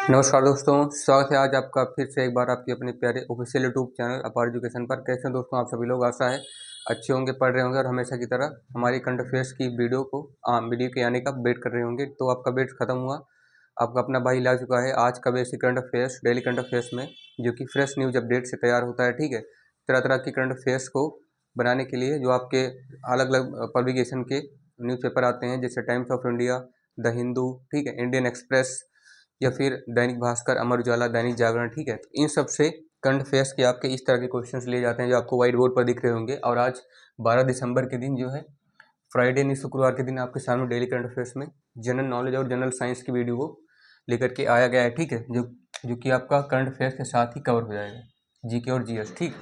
नमस्कार दोस्तों, स्वागत है आज आपका फिर से एक बार आपके अपने प्यारे ऑफिशियल यूट्यूब चैनल अपार एजुकेशन पर। कैसे हैं दोस्तों आप सभी लोग? आशा है अच्छे होंगे, पढ़ रहे होंगे और हमेशा की तरह हमारी करंट अफेयर्स की वीडियो के आने का वेट कर रहे होंगे। तो आपका वेट खत्म हुआ, आपका अपना भाई ला चुका है आज का basic current affairs, daily current affairs में, जो कि फ्रेश न्यूज अपडेट से तैयार होता है। ठीक है, तरह तरह की करंट अफेयर्स को बनाने के लिए जो आपके अलग अलग पब्लिकेशन के न्यूज़पेपर आते हैं, जैसे times of India, the Hindu, ठीक है, इंडियन एक्सप्रेस या फिर दैनिक भास्कर, अमर उजाला, दैनिक जागरण। ठीक है, तो इन सब से करंट अफेयर्स के आपके इस तरह के क्वेश्चंस लिए जाते हैं जो आपको व्हाइट बोर्ड पर दिख रहे होंगे। और आज 12 दिसंबर के दिन जो है फ्राइडे नहीं शुक्रवार के दिन आपके सामने डेली करंट अफेयर्स में जनरल नॉलेज और जनरल साइंस की वीडियो को लेकर के आया गया है। ठीक है, जो कि आपका करंट अफेयर्स के साथ ही कवर हो जाएगा, जीके और जीएस। ठीक,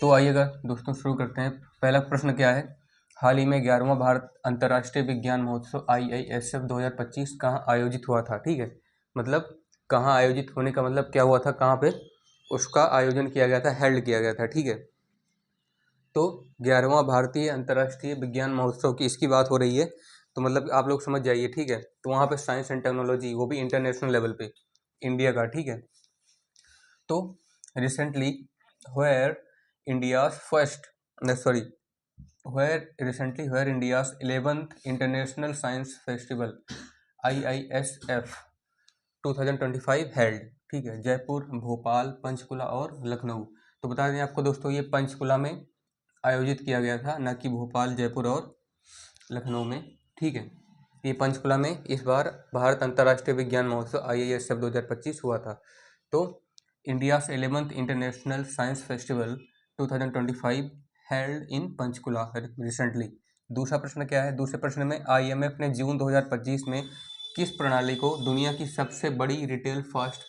तो आइएगा दोस्तों शुरू करते हैं। पहला प्रश्न क्या है? हाल ही में 11वां भारत अंतर्राष्ट्रीय विज्ञान महोत्सव IISF 2025 कहाँ आयोजित हुआ था? ठीक है, मतलब कहाँ आयोजित होने का मतलब क्या हुआ था, कहाँ पे उसका आयोजन किया गया था, हेल्ड किया गया था। ठीक है, तो 11वां भारतीय अंतर्राष्ट्रीय विज्ञान महोत्सव की इसकी बात हो रही है, तो मतलब आप लोग समझ जाइए। ठीक है, तो वहाँ पे साइंस एंड टेक्नोलॉजी, वो भी इंटरनेशनल लेवल पे, इंडिया का। ठीक है, तो recently where India's first sorry where India's 11th International Science Festival IISF 2025 held। ठीक है, जयपुर, भोपाल, पंचकुला और लखनऊ। तो बता दें आपको दोस्तों, ये पंचकुला में आयोजित किया गया था, न कि भोपाल, जयपुर और लखनऊ में। ठीक है, ये पंचकुला में इस बार भारत अंतर्राष्ट्रीय विज्ञान महोत्सव IISF 2025 हुआ था। तो India's 11th international science festival 2025 held in Panchkula recently. दूसरा प्रश्न क्या है? दूसरे प्रश्न में IMF ने जून 2025 में किस प्रणाली को दुनिया की सबसे बड़ी रिटेल फास्ट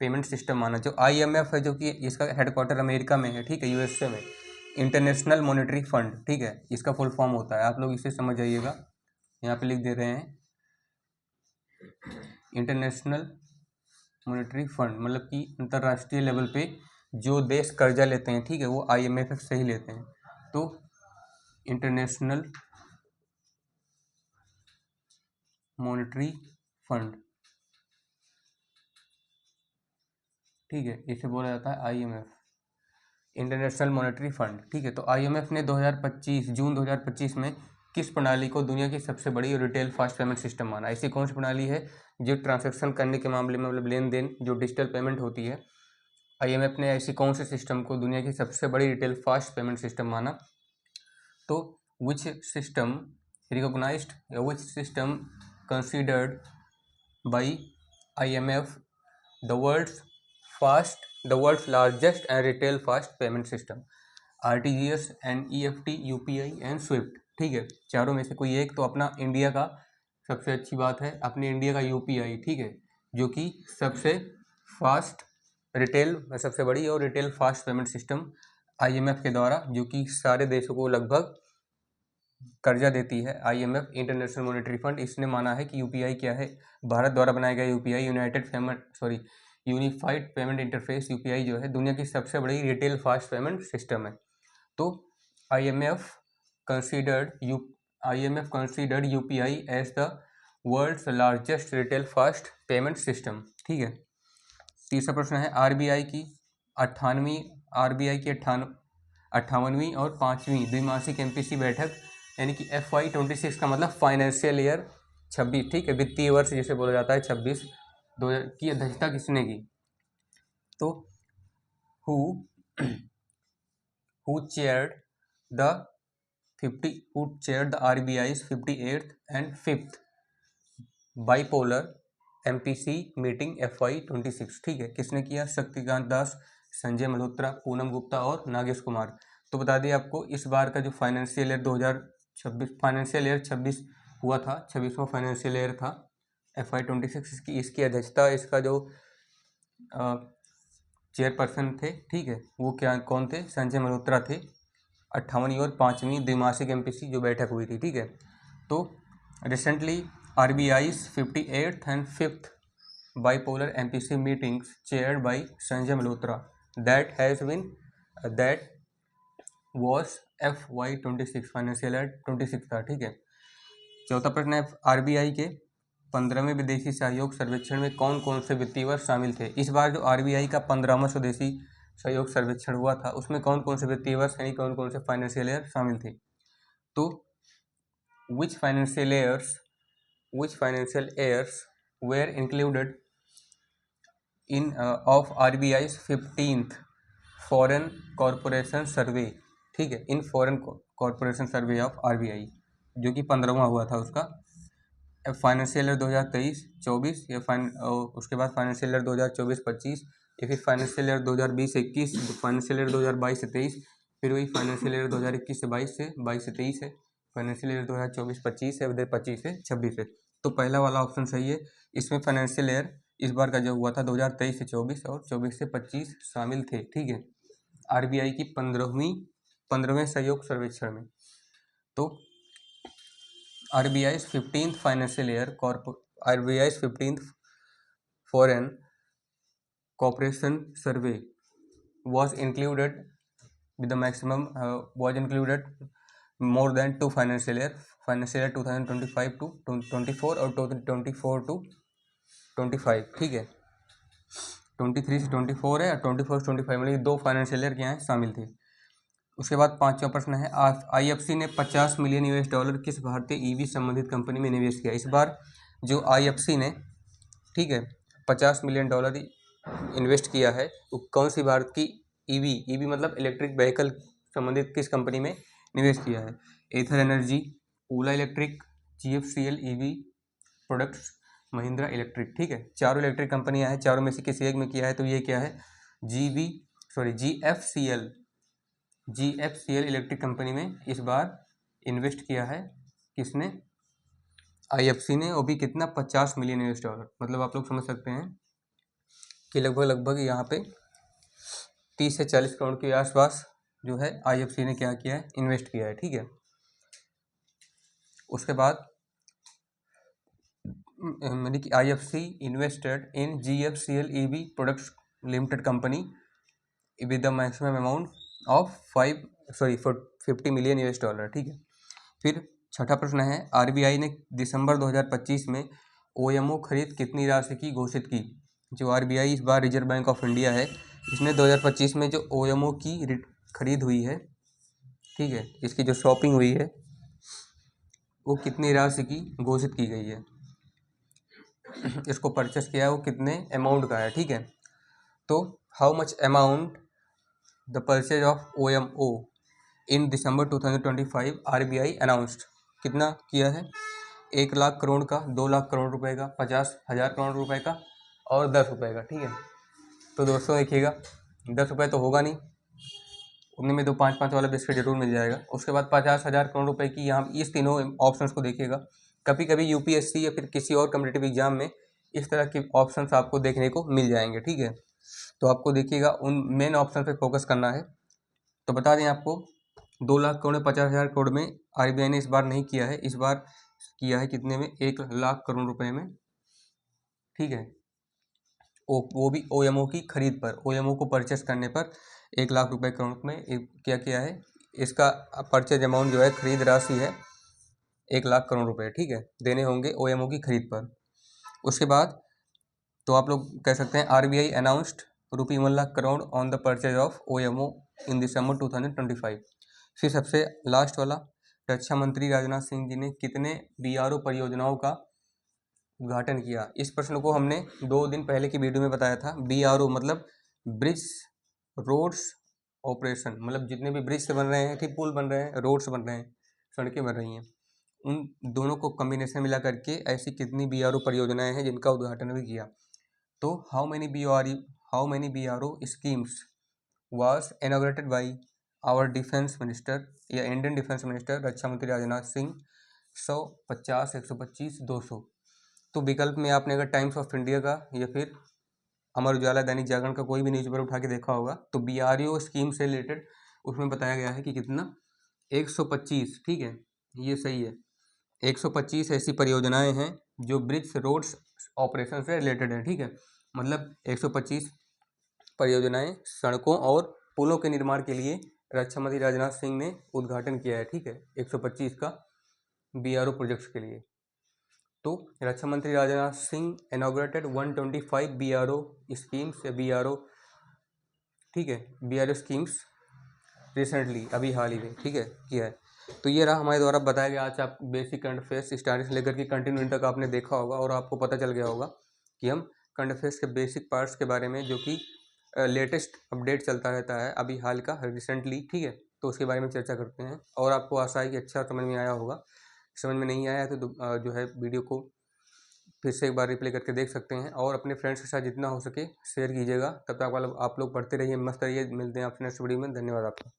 पेमेंट सिस्टम माना? जो IMF है, जो कि इसका हेडक्वार्टर अमेरिका में है, ठीक है, USA में, इंटरनेशनल मॉनेटरी फंड, ठीक है, इसका फुल फॉर्म होता है। आप लोग इसे समझ जाइएगा, यहाँ पे लिख दे रहे हैं इंटरनेशनल मॉनेटरी फंड, मतलब कि अंतर्राष्ट्रीय लेवल पे जो देश कर्जा लेते हैं, ठीक है, वो IMF से ही लेते हैं। तो इंटरनेशनल मॉनेटरी फंड, ठीक है, इसे बोला जाता है IMF, इंटरनेशनल मॉनेटरी फंड। ठीक है, तो IMF ने 2025 जून 2025 में किस प्रणाली को दुनिया की सबसे बड़ी रिटेल फास्ट पेमेंट सिस्टम माना? ऐसी कौन सी प्रणाली है जो ट्रांजैक्शन करने के मामले में, मतलब लेन देन जो डिजिटल पेमेंट होती है, IMF ने ऐसी कौन से सिस्टम को दुनिया की सबसे बड़ी रिटेल फास्ट पेमेंट सिस्टम माना? तो विच सिस्टम रिकॉग्नाइज्ड या which system considered by IMF the world's largest and retail fast payment system? RTGS, NEFT, UPI and SWIFT. ठीक है, चारों में से कोई एक। तो अपना इंडिया का, सबसे अच्छी बात है, अपने इंडिया का UPI, ठीक है, जो कि सबसे फास्ट रिटेल, सबसे बड़ी और retail fast payment system IMF के द्वारा, जो कि सारे देशों को लगभग कर्जा देती है। IMF इंटरनेशनल मॉनेटरी फंड, इसने माना है कि UPI क्या है, भारत द्वारा बनाया गया UPI unified payment interface, UPI जो है दुनिया की सबसे बड़ी रिटेल फास्ट पेमेंट सिस्टम है। तो IMF considered UPI as the world's largest retail fast payment system. ठीक है, तीसरा प्रश्न है RBI की 58वीं और 5वीं द्विमासिक MPC बैठक, यानी कि FY26 का मतलब फाइनेंशियल ईयर 26, ठीक है, वित्तीय वर्ष जिसे बोला जाता है 26 2000 की अध्यक्षता किसने की? तो who chaired the RBI's 58th and 5th bipolar MPC meeting FY26? ठीक है, किसने किया? शक्तिकांत दास, संजय मल्होत्रा, पूनम गुप्ता और नागेश कुमार। तो बता दिए आपको, इस बार का जो फाइनेंशियल ईयर 2026 हुआ था, 26वां फाइनेंशियल ईयर था FY26, इसकी अध्यक्षता, इसका जो चेयरपर्सन थे, ठीक है, वो कौन थे? संजय मल्होत्रा थे। 58वीं और 5वीं द्विमासिक MPC जो बैठक हुई थी। ठीक है, तो recently RBI's 58th and 5th bipolar MPC meetings chaired by Sanjay Malhotra that was FY26 financial year 26 था। ठीक है, चौथा प्रश्न है RBI के 15वें विदेशी सहयोग सर्वेक्षण में कौन कौन से वित्तीय वर्ष शामिल थे? इस बार जो आरबीआई का 15वां स्वदेशी सहयोग सर्वेक्षण हुआ था उसमें कौन कौन से वित्तीय वर्ष यानी कौन कौन से फाइनेंशियल ईयर शामिल थे? तो which financial years were included in of RBI's 15th foreign corporation survey, ठीक है, in foreign corporation survey of RBI, जो कि 15वां हुआ था उसका फाइनेंशियल ईयर 2023-24 या उसके बाद फाइनेंशियल ईयर 2024-25 या फिर फाइनेंशियल ईयर 2020-21, फाइनेंशियल ईयर 2022-23, फिर वही फाइनेंशियल ईयर 2021-22 से 22 से 23 है, फाइनेंशियल ईयर 2024-25 है, उधर 25 से 26 है। तो पहला वाला ऑप्शन सही है। इसमें फाइनेंशियल ईयर इस बार का जो हुआ था 2023 से 24 और 24 से 25 शामिल थे, ठीक है, आरबीआई की 15वें सहयोग सर्वेक्षण में। तो RBI's 15th financial year RBI's 15th foreign cooperation survey was included with the maximum was included more than two financial year 2025 to 24 और 2024 to 25, ठीक है, 23 से 24 है और 24 से 25 मतलब दो फाइनेंशियल ईयर क्या है शामिल थे। उसके बाद पांचवा प्रश्न है, आईएफसी ने $50 मिलियन किस भारतीय ईवी संबंधित कंपनी में निवेश किया? इस बार जो आईएफसी ने, ठीक है, $50 मिलियन इन्वेस्ट किया है वो कौन सी भारत की ईवी मतलब इलेक्ट्रिक व्हीकल संबंधित किस कंपनी में निवेश किया है? Ather energy, Ola electric, GFCL EV products, Mahindra electric, ठीक है, चारों इलेक्ट्रिक कंपनियां हैं, चारों में से किसी एक में किया है। तो ये क्या है, जीएफसीएल इलेक्ट्रिक कंपनी में इस बार इन्वेस्ट किया है किसने? आईएफसी ने, वो भी कितना, $50 मिलियन। मतलब आप लोग समझ सकते हैं कि लगभग यहाँ पे 30 से 40 करोड़ के आसपास जो है आईएफसी ने क्या किया है, इन्वेस्ट किया है, ठीक है। उसके बाद यानी कि IFC invested in GFCL EV products limited company with the maximum amount of 50 million $, ठीक है। फिर छठा प्रश्न है, आरबीआई ने दिसंबर 2025 में ओएमओ खरीद कितनी राशि की घोषित की? जो आरबीआई इस बार रिजर्व बैंक ऑफ इंडिया है, इसने 2025 में जो ओएमओ की खरीद हुई है, ठीक है, इसकी जो शॉपिंग हुई है वो कितनी राशि की घोषित की गई है, इसको परचेस किया है वो कितने अमाउंट का है, ठीक है। तो how much amount the purchase of OMO in December 2025 RBI announced, कितना किया है? 1 लाख करोड़ का, 2 लाख करोड़ रुपए का, 50,000 करोड़ रुपए का और 10 रुपये का, ठीक है। तो दोस्तों देखिएगा 10 रुपये तो होगा नहीं, उनमें में तो 5-5 वाला बिस्किट जरूर मिल जाएगा। उसके बाद 50,000 करोड़ रुपए की, यहाँ इस तीनों ऑप्शंस को देखिएगा। कभी कभी यूपीएससी या फिर किसी और कम्पिटिटिव एग्जाम में इस तरह के ऑप्शंस आपको देखने को मिल जाएंगे, ठीक है। तो आपको देखिएगा उन मेन ऑप्शन पे फोकस करना है। तो बता दें आपको 2 लाख करोड़ में 50,000 करोड़ में आरबीआई ने इस बार नहीं किया है, इस बार किया है कितने में? 1 लाख करोड़ रुपए में, ठीक है। वो भी ओएमओ की खरीद पर, ओएमओ को परचेस करने पर 1 लाख रुपए करोड़ में क्या किया है, इसका परचेज अमाउंट जो है, खरीद राशि है 1 लाख करोड़ रुपए, ठीक है, देने होंगे ओएमओ की खरीद पर। उसके बाद तो आप लोग कह सकते हैं RBI announced ₹1 lakh crore on the purchase of OMO in December 2025। फिर सबसे लास्ट वाला, रक्षा मंत्री राजनाथ सिंह जी ने कितने बीआरओ परियोजनाओं का उद्घाटन किया? इस प्रश्न को हमने 2 दिन पहले की वीडियो में बताया था। बीआरओ मतलब ब्रिज रोड्स ऑपरेशन, मतलब जितने भी ब्रिज बन रहे हैं, ठीक, पुल बन रहे हैं, रोड्स बन रहे हैं, सड़कें बन रही हैं, उन दोनों को कम्बिनेशन मिला करके ऐसी कितनी बीआरओ परियोजनाएं हैं जिनका उद्घाटन भी किया? तो how many BRO schemes was inaugurated by our defence minister या इंडियन डिफेंस मिनिस्टर रक्षा मंत्री राजनाथ सिंह? 100, 50, 125, 200। तो विकल्प में आपने अगर टाइम्स ऑफ इंडिया का या फिर अमर उजाला, दैनिक जागरण का कोई भी न्यूज़पेपर उठा के देखा होगा तो बीआरओ स्कीम से रिलेटेड उसमें बताया गया है कि कितना, 125, ठीक है, ये सही है। 125 ऐसी परियोजनाएं हैं जो ब्रिज रोड्स ऑपरेशन से रिलेटेड है, ठीक है। मतलब 125 परियोजनाएं सड़कों और पुलों के निर्माण के लिए रक्षा मंत्री राजनाथ सिंह ने उद्घाटन किया है, ठीक है, 125 का बीआरओ प्रोजेक्ट्स के लिए। तो रक्षा मंत्री Rajnath Singh inaugurated 125 BRO schemes या BRO, ठीक है, BRO स्कीम्स रिसेंटली, अभी हाल ही में, ठीक है, किया है। तो ये रहा हमारे द्वारा बताया गया आज आप बेसिक करंट अफेयर्स स्टार्टिंग से लेकर के कंटिन्यू तक आपने देखा होगा और आपको पता चल गया होगा कि हम करंट अफेयर्स के बेसिक पार्ट्स के बारे में, जो कि लेटेस्ट अपडेट चलता रहता है अभी हाल का रिसेंटली, ठीक है, तो उसके बारे में चर्चा करते हैं। और आपको आशा है कि अच्छा समझ में आया होगा। समझ में नहीं आया है तो जो है वीडियो को फिर से एक बार रिप्ले करके देख सकते हैं और अपने फ्रेंड्स के साथ जितना हो सके शेयर कीजिएगा। तब तक आप लोग पढ़ते रहिए, मस्त रहिए। मिलते हैं आपसे नेक्स्ट वीडियो में। धन्यवाद आपका।